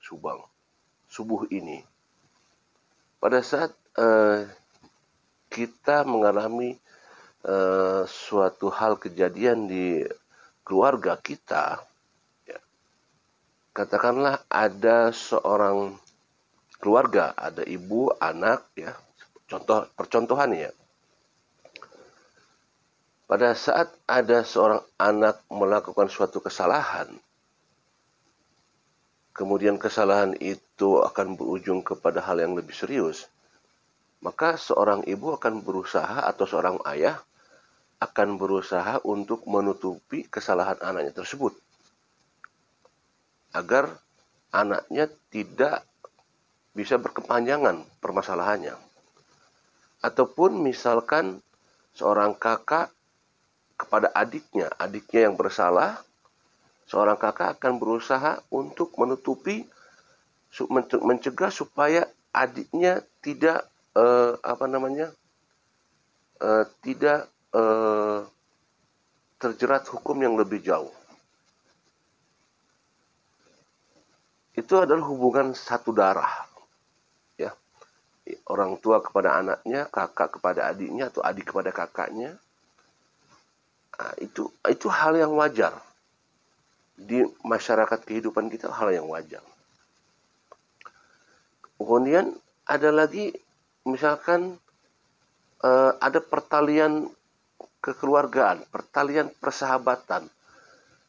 Subang subuh ini. Pada saat kita mengalami suatu hal kejadian di keluarga kita, ya, katakanlah ada seorang keluarga, ada ibu, anak, ya, percontohan ya. Pada saat ada seorang anak melakukan suatu kesalahan, kemudian kesalahan itu akan berujung kepada hal yang lebih serius, maka seorang ibu akan berusaha atau seorang ayah akan berusaha untuk menutupi kesalahan anaknya tersebut agar anaknya tidak bisa berkepanjangan permasalahannya. Ataupun misalkan seorang kakak kepada adiknya yang bersalah, seorang kakak akan berusaha untuk menutupi, mencegah supaya adiknya tidak tidak terjerat hukum yang lebih jauh. Itu adalah hubungan satu darah, ya. Orang tua kepada anaknya, kakak kepada adiknya, atau adik kepada kakaknya. Nah, itu hal yang wajar di masyarakat kehidupan kita, hal yang wajar. Kemudian ada lagi, misalkan ada pertalian kekeluargaan, pertalian persahabatan,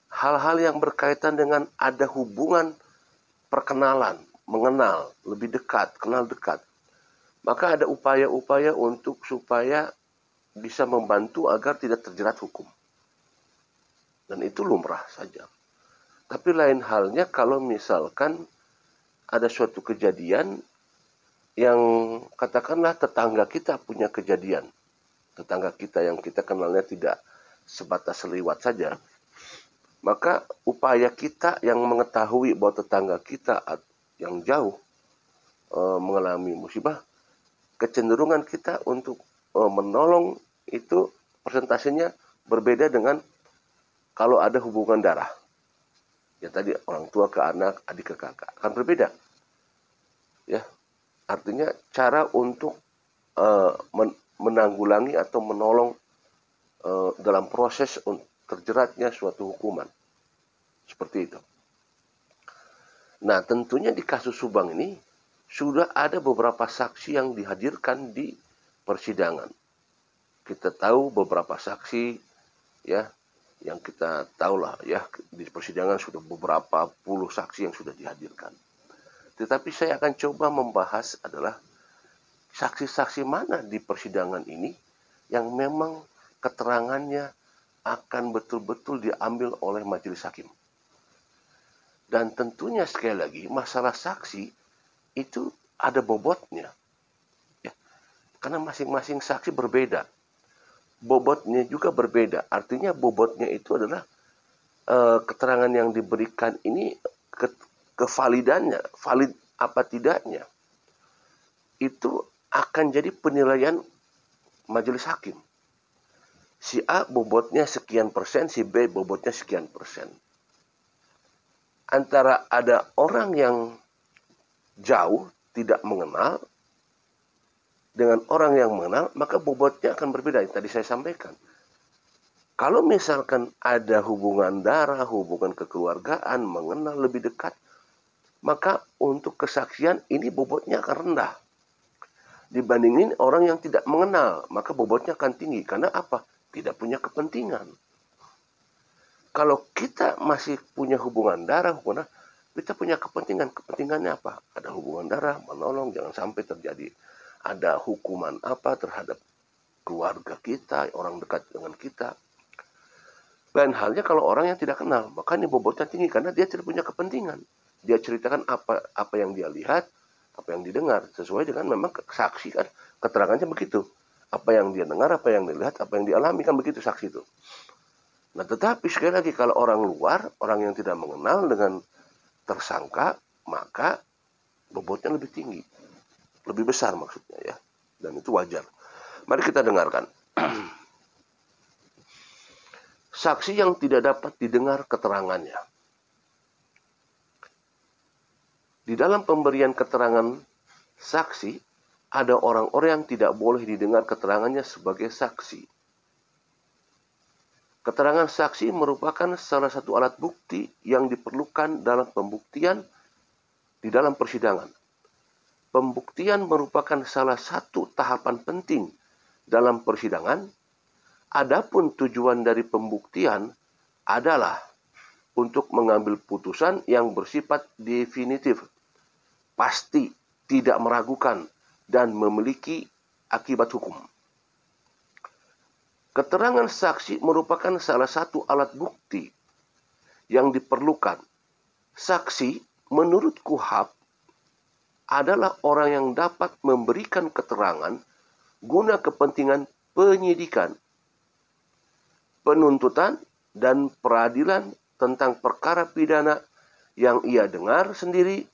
hal-hal yang berkaitan dengan ada hubungan perkenalan, mengenal, lebih dekat, kenal dekat. Maka ada upaya-upaya untuk supaya bisa membantu agar tidak terjerat hukum. Dan itu lumrah saja. Tapi lain halnya kalau misalkan ada suatu kejadian yang katakanlah tetangga kita punya kejadian. Tetangga kita yang kita kenalnya tidak sebatas lewat saja. Maka upaya kita yang mengetahui bahwa tetangga kita yang jauh mengalami musibah, kecenderungan kita untuk menolong itu persentasenya berbeda dengan kalau ada hubungan darah. Ya tadi orang tua ke anak, adik ke kakak, akan berbeda. Ya, artinya cara untuk menanggulangi atau menolong dalam proses terjeratnya suatu hukuman. Seperti itu. Nah, tentunya di kasus Subang ini sudah ada beberapa saksi yang dihadirkan di persidangan. Kita tahu beberapa saksi, ya, yang kita tahulah, ya, di persidangan sudah beberapa puluh saksi yang sudah dihadirkan. Tetapi saya akan coba membahas adalah saksi-saksi mana di persidangan ini yang memang keterangannya akan betul-betul diambil oleh majelis hakim. Dan tentunya sekali lagi masalah saksi itu ada bobotnya, ya. Karena masing-masing saksi berbeda, bobotnya juga berbeda. Artinya bobotnya itu adalah keterangan yang diberikan ini kevalidannya, valid apa tidaknya, itu akan jadi penilaian majelis hakim. Si A bobotnya sekian persen, si B bobotnya sekian persen. Antara ada orang yang jauh tidak mengenal dengan orang yang mengenal, maka bobotnya akan berbeda. Yang tadi saya sampaikan. Kalau misalkan ada hubungan darah, hubungan kekeluargaan, mengenal lebih dekat, maka untuk kesaksian ini bobotnya akan rendah. Dibandingin orang yang tidak mengenal, maka bobotnya akan tinggi. Karena apa? Tidak punya kepentingan. Kalau kita masih punya hubungan darah, kita punya kepentingan. Kepentingannya apa? Ada hubungan darah, menolong, jangan sampai terjadi ada hukuman apa terhadap keluarga kita, orang dekat dengan kita. Lain halnya kalau orang yang tidak kenal, maka ini bobotnya tinggi karena dia tidak punya kepentingan. Dia ceritakan apa yang dia lihat, apa yang didengar, sesuai dengan memang saksi kan, keterangannya begitu. Apa yang dia dengar, apa yang dilihat, apa yang dialami, kan begitu saksi itu. Nah, tetapi sekali lagi kalau orang luar, orang yang tidak mengenal dengan tersangka, maka bobotnya lebih tinggi. Lebih besar maksudnya, ya. Dan itu wajar. Mari kita dengarkan. Saksi yang tidak dapat didengar keterangannya. Di dalam pemberian keterangan saksi, ada orang-orang yang tidak boleh didengar keterangannya sebagai saksi. Keterangan saksi merupakan salah satu alat bukti yang diperlukan dalam pembuktian di dalam persidangan. Pembuktian merupakan salah satu tahapan penting dalam persidangan. Adapun tujuan dari pembuktian adalah untuk mengambil putusan yang bersifat definitif, pasti, tidak meragukan, dan memiliki akibat hukum. Keterangan saksi merupakan salah satu alat bukti yang diperlukan. Saksi menurut KUHP adalah orang yang dapat memberikan keterangan guna kepentingan penyidikan, penuntutan, dan peradilan tentang perkara pidana yang ia dengar sendiri,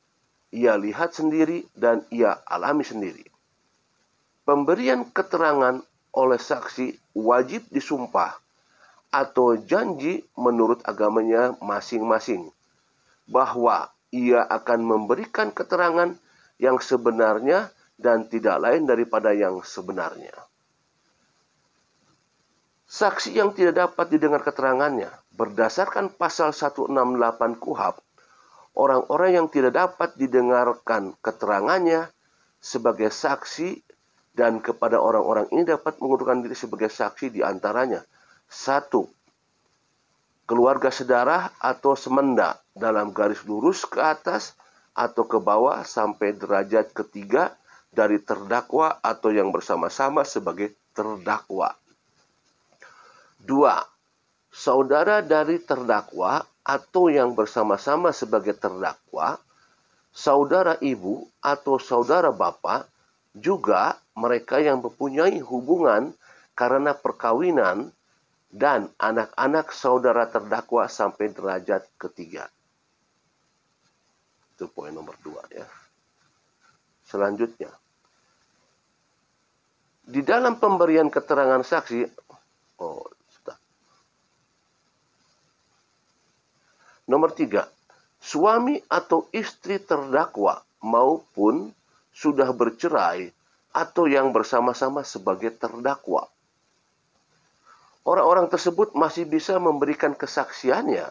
ia lihat sendiri, dan ia alami sendiri. Pemberian keterangan oleh saksi wajib disumpah atau janji menurut agamanya masing-masing bahwa ia akan memberikan keterangan yang sebenarnya dan tidak lain daripada yang sebenarnya. Saksi yang tidak dapat didengar keterangannya berdasarkan pasal 168 KUHP, orang-orang yang tidak dapat didengarkan keterangannya sebagai saksi dan kepada orang-orang ini dapat mengundurkan diri sebagai saksi di antaranya. 1. Keluarga sedarah atau semenda dalam garis lurus ke atas atau ke bawah sampai derajat ketiga dari terdakwa atau yang bersama-sama sebagai terdakwa. 2. Saudara dari terdakwa atau yang bersama-sama sebagai terdakwa, saudara ibu atau saudara bapak, juga mereka yang mempunyai hubungan karena perkawinan dan anak-anak saudara terdakwa sampai derajat ketiga. Itu poin nomor 2 ya. Selanjutnya, di dalam pemberian keterangan saksi, nomor 3, suami atau istri terdakwa maupun sudah bercerai atau yang bersama-sama sebagai terdakwa. Orang-orang tersebut masih bisa memberikan kesaksiannya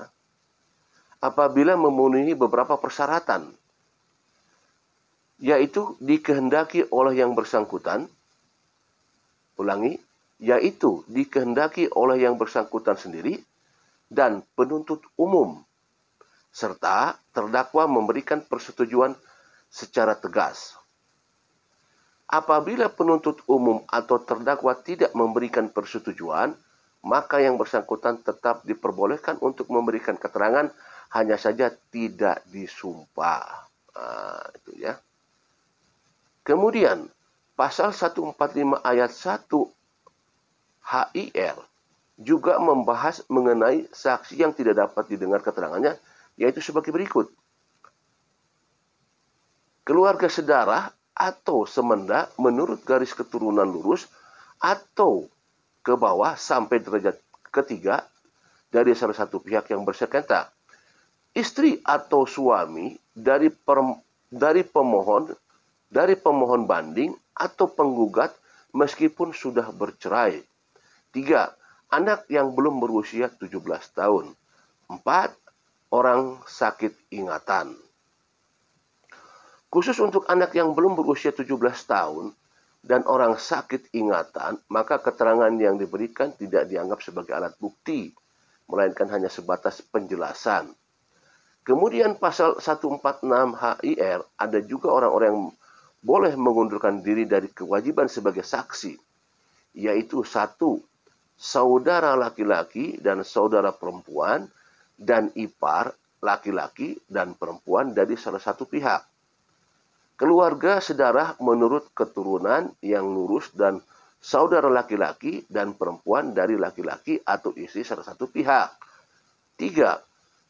apabila memenuhi beberapa persyaratan, yaitu dikehendaki oleh yang bersangkutan. Ulangi, yaitu dikehendaki oleh yang bersangkutan sendiri dan penuntut umum, serta terdakwa memberikan persetujuan secara tegas. Apabila penuntut umum atau terdakwa tidak memberikan persetujuan, maka yang bersangkutan tetap diperbolehkan untuk memberikan keterangan, hanya saja tidak disumpah. Itu ya. Kemudian, pasal 145 ayat 1 HIR juga membahas mengenai saksi yang tidak dapat didengar keterangannya, yaitu sebagai berikut. Keluarga sedarah atau semenda menurut garis keturunan lurus atau ke bawah sampai derajat ketiga dari salah satu pihak yang bersengketa. Istri atau suami dari pemohon banding atau penggugat meskipun sudah bercerai. 3. Anak yang belum berusia 17 tahun. 4. Orang sakit ingatan. Khusus untuk anak yang belum berusia 17 tahun dan orang sakit ingatan, maka keterangan yang diberikan tidak dianggap sebagai alat bukti, melainkan hanya sebatas penjelasan. Kemudian pasal 146 HIR ada juga orang-orang yang boleh mengundurkan diri dari kewajiban sebagai saksi, yaitu 1. Saudara laki-laki dan saudara perempuan dan ipar laki-laki dan perempuan dari salah satu pihak. Keluarga sedarah menurut keturunan yang lurus dan saudara laki-laki dan perempuan dari laki-laki atau istri salah satu pihak. 3.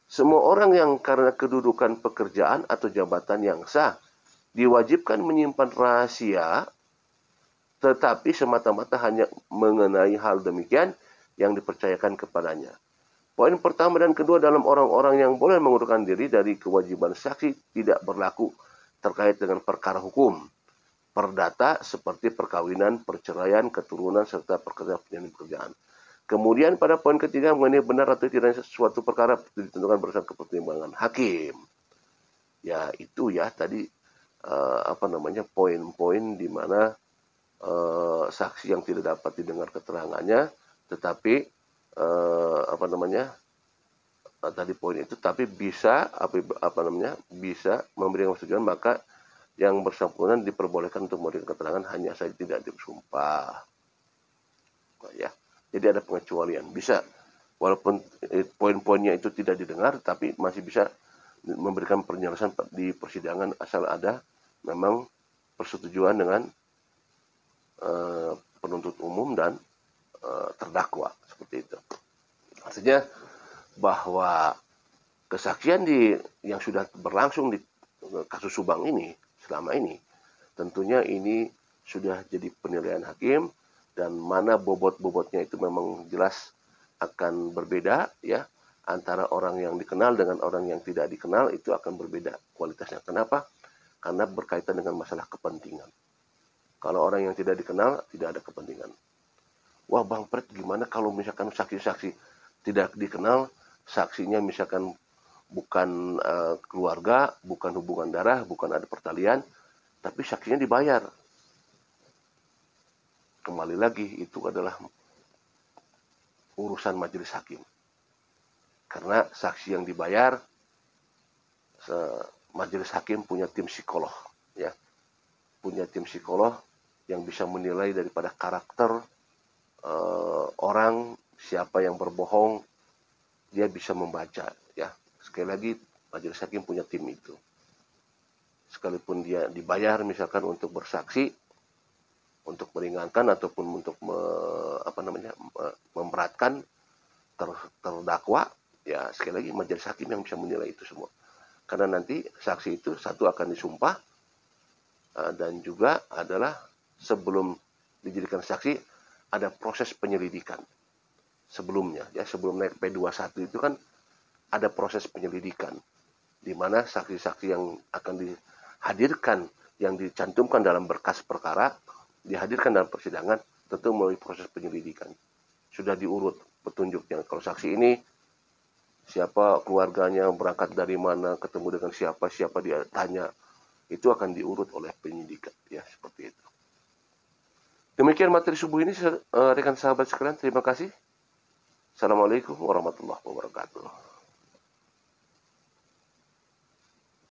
Semua orang yang karena kedudukan pekerjaan atau jabatan yang sah diwajibkan menyimpan rahasia, tetapi semata-mata hanya mengenai hal demikian yang dipercayakan kepadanya. Poin pertama dan kedua dalam orang-orang yang boleh mengundurkan diri dari kewajiban saksi tidak berlaku terkait dengan perkara hukum, perdata seperti perkawinan, perceraian, keturunan, serta perkara pekerjaan. Kemudian pada poin ketiga mengenai benar atau tidaknya sesuatu perkara ditentukan berdasarkan pertimbangan hakim. Ya itu ya tadi poin-poin di mana saksi yang tidak dapat didengar keterangannya, tetapi tadi poin itu, tapi bisa bisa memberikan persetujuan, maka yang bersangkutan diperbolehkan untuk memberikan keterangan hanya saja tidak disumpah. Ya, jadi ada pengecualian. Bisa walaupun poin-poinnya itu tidak didengar, tapi masih bisa memberikan penjelasan di persidangan asal ada memang persetujuan dengan penuntut umum dan terdakwa, seperti itu. Artinya bahwa kesaksian yang sudah berlangsung di kasus Subang ini selama ini, tentunya ini sudah jadi penilaian hakim, dan mana bobot-bobotnya itu memang jelas akan berbeda ya, antara orang yang dikenal dengan orang yang tidak dikenal itu akan berbeda kualitasnya. Kenapa? Karena berkaitan dengan masalah kepentingan. Kalau orang yang tidak dikenal tidak ada kepentingan. Wah Bang Pret, gimana kalau misalkan saksi-saksi tidak dikenal, saksinya misalkan bukan keluarga, bukan hubungan darah, bukan ada pertalian, tapi saksinya dibayar. Kembali lagi, itu adalah urusan majelis hakim. Karena saksi yang dibayar, majelis hakim punya tim psikolog, ya, punya tim psikolog yang bisa menilai daripada karakter orang, siapa yang berbohong, dia bisa membaca, ya. Sekali lagi, majelis hakim punya tim itu. Sekalipun dia dibayar misalkan untuk bersaksi, untuk meringankan ataupun untuk memberatkan terdakwa, ya sekali lagi majelis hakim yang bisa menilai itu semua. Karena nanti saksi itu satu akan disumpah, dan juga adalah sebelum dijadikan saksi ada proses penyelidikan sebelumnya, ya. Sebelum naik P21 itu kan ada proses penyelidikan di mana saksi-saksi yang akan dihadirkan, yang dicantumkan dalam berkas perkara, dihadirkan dalam persidangan, tentu melalui proses penyelidikan. Sudah diurut petunjuknya. Kalau saksi ini siapa keluarganya, berangkat dari mana, ketemu dengan siapa dia tanya, itu akan diurut oleh penyidik, ya, seperti itu. Demikian materi subuh ini, rekan sahabat sekalian. Terima kasih. Assalamualaikum warahmatullahi wabarakatuh.